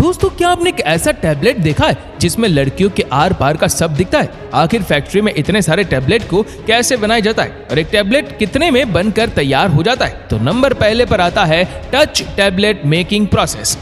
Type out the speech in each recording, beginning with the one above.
दोस्तों क्या आपने एक ऐसा टैबलेट देखा है जिसमें लड़कियों के आर पार का सब दिखता है? आखिर फैक्ट्री में इतने सारे टैबलेट को कैसे बनाया जाता है और एक टैबलेट कितने में बनकर तैयार हो जाता है? तो नंबर पहले पर आता है टच टैबलेट मेकिंग प्रोसेस।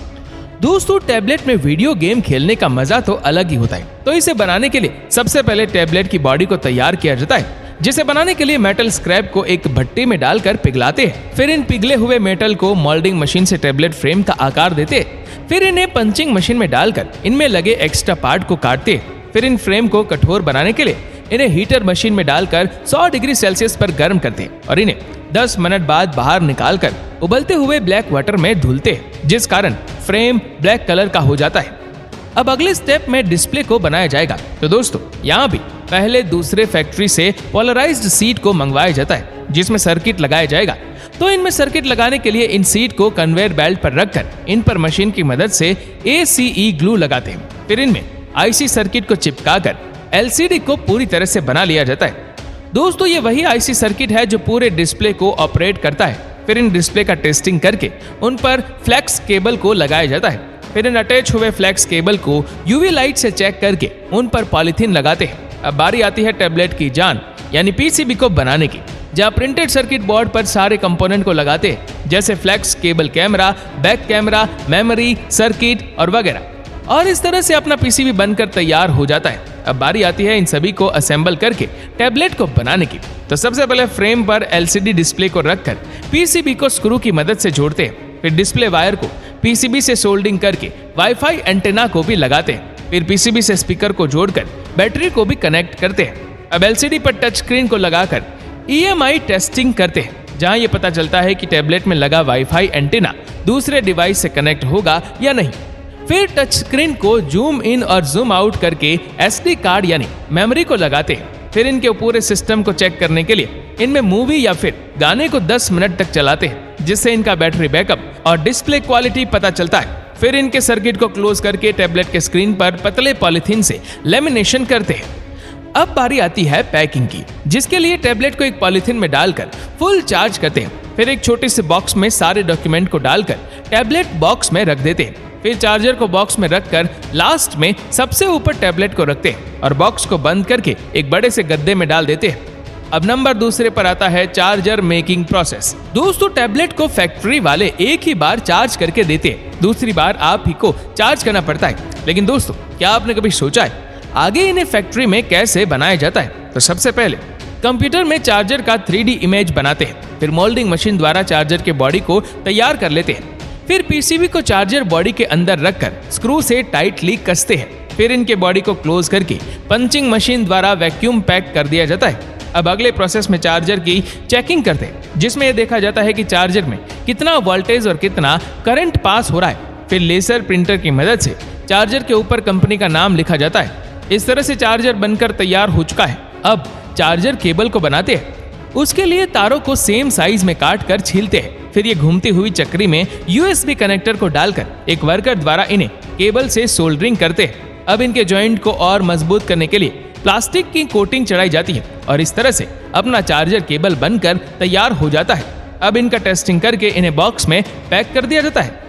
दोस्तों टैबलेट में वीडियो गेम खेलने का मजा तो अलग ही होता है। तो इसे बनाने के लिए सबसे पहले टैबलेट की बॉडी को तैयार किया जाता है, जिसे बनाने के लिए मेटल स्क्रैप को एक भट्टी में डालकर पिघलाते हैं। फिर इन पिघले हुए मेटल को मोल्डिंग मशीन से टैबलेट फ्रेम का आकार देते हैं। फिर इन्हें पंचिंग मशीन में डालकर इनमें लगे एक्स्ट्रा पार्ट को काटते हैं। फिर इन फ्रेम को कठोर बनाने के लिए इन्हें हीटर मशीन में डालकर 100 डिग्री सेल्सियस पर गर्म करते हैं और इन्हें 10 मिनट बाद बाहर निकालकर उबलते हुए ब्लैक वाटर में धुलते हैं, जिस कारण फ्रेम ब्लैक कलर का हो जाता है। अब अगले स्टेप में डिस्प्ले को बनाया जाएगा। तो दोस्तों यहाँ भी पहले दूसरे फैक्ट्री से पोलराइज्ड सीट को मंगवाया जाता है, जिसमें सर्किट लगाया जाएगा। तो इनमें सर्किट लगाने के लिए इन सीट को कन्वेयर बेल्ट पर रखकर इन पर मशीन की मदद से ACE ग्लू लगाते हैं। फिर इनमें IC सर्किट को चिपकाकर LCD को पूरी तरह से बना लिया जाता है। दोस्तों ये वही IC सर्किट है जो पूरे डिस्प्ले को ऑपरेट करता है। फिर इन डिस्प्ले का टेस्टिंग करके उन पर फ्लैक्स केबल को लगाया जाता है। फिर इन अटैच हुए फ्लैक्स केबल को UV लाइट से चेक करके उन पर पॉलीथीन लगाते हैं। अब बारी आती है टैबलेट की जान यानी PCB को बनाने की, जहाँ प्रिंटेड सर्किट बोर्ड पर सारे कंपोनेंट को लगाते हैं, जैसे flex cable, camera, back camera, memory, circuit और वगैरह। और इस तरह से अपना PCB बनकर तैयार हो जाता है। अब बारी आती है इन सभी को असेंबल करके टैबलेट को बनाने की। तो सबसे पहले फ्रेम पर LCD डिस्प्ले को रखकर PCB को स्क्रू की मदद से जोड़ते हैं। फिर डिस्प्ले वायर को PCB से सोल्डिंग करके वाईफाई एंटेना को भी लगाते हैं। फिर PCB से स्पीकर को जोड़कर बैटरी को भी कनेक्ट करते हैं। अब LCD पर टच स्क्रीन को लगाकर EMI टेस्टिंग करते हैं, जहां ये पता चलता है कि टैबलेट में लगा वाईफाई एंटेना दूसरे डिवाइस से कनेक्ट होगा या नहीं। फिर टच स्क्रीन को जूम इन और जूम आउट करके SD कार्ड यानी मेमोरी को लगाते हैं। फिर इनके पूरे सिस्टम को चेक करने के लिए इनमें मूवी या फिर गाने को 10 मिनट तक चलाते हैं, जिससे इनका बैटरी बैकअप और डिस्प्ले क्वालिटी पता चलता है। फिर इनके सर्किट को क्लोज करके टैबलेट के स्क्रीन पर पतले पॉलीथीन से लेमिनेशन करते हैं। अब बारी आती है पैकिंग की, जिसके लिए टैबलेट को एक पॉलीथीन में डालकर फुल चार्ज करते हैं। फिर एक छोटे से बॉक्स में सारे डॉक्यूमेंट को डालकर टैबलेट बॉक्स में रख देते हैं। फिर चार्जर को बॉक्स में रखकर लास्ट में सबसे ऊपर टैबलेट को रखते हैं और बॉक्स को बंद करके एक बड़े से गद्दे में डाल देते हैं। अब नंबर दूसरे पर आता है चार्जर मेकिंग प्रोसेस। दोस्तों टैबलेट को फैक्ट्री वाले एक ही बार चार्ज करके देते हैं, दूसरी बार आप ही को चार्ज करना पड़ता है। लेकिन दोस्तों क्या आपने कभी सोचा है आगे इन्हें फैक्ट्री में कैसे बनाया जाता है? तो सबसे पहले कंप्यूटर में चार्जर का 3D इमेज बनाते हैं। फिर मोल्डिंग मशीन द्वारा चार्जर के बॉडी को तैयार कर लेते हैं। फिर PCB को चार्जर बॉडी के अंदर रखकर स्क्रू से टाइटली कसते हैं। फिर इनके बॉडी को क्लोज करके पंचिंग मशीन द्वारा वैक्यूम पैक कर दिया जाता है। अब अगले प्रोसेस में चार्जर की चेकिंग करते हैं, जिसमें यह देखा जाता है कि चार्जर में कितना वोल्टेज और कितना करंट पास हो रहा है। फिर लेजर प्रिंटर की मदद से चार्जर के ऊपर कंपनी का नाम लिखा जाता है। इस तरह से चार्जर बनकर तैयार हो चुका है। अब चार्जर केबल को बनाते हैं। उसके लिए तारों को सेम साइज में काट कर छीलते हैं। फिर ये घूमती हुई चक्री में USB कनेक्टर को डालकर एक वर्कर द्वारा इन्हें केबल से सोल्डरिंग करते हैं। अब इनके जॉइंट को और मजबूत करने के लिए प्लास्टिक की कोटिंग चढ़ाई जाती है और इस तरह से अपना चार्जर केबल बनकर तैयार हो जाता है। अब इनका टेस्टिंग करके इन्हें बॉक्स में पैक कर दिया जाता है।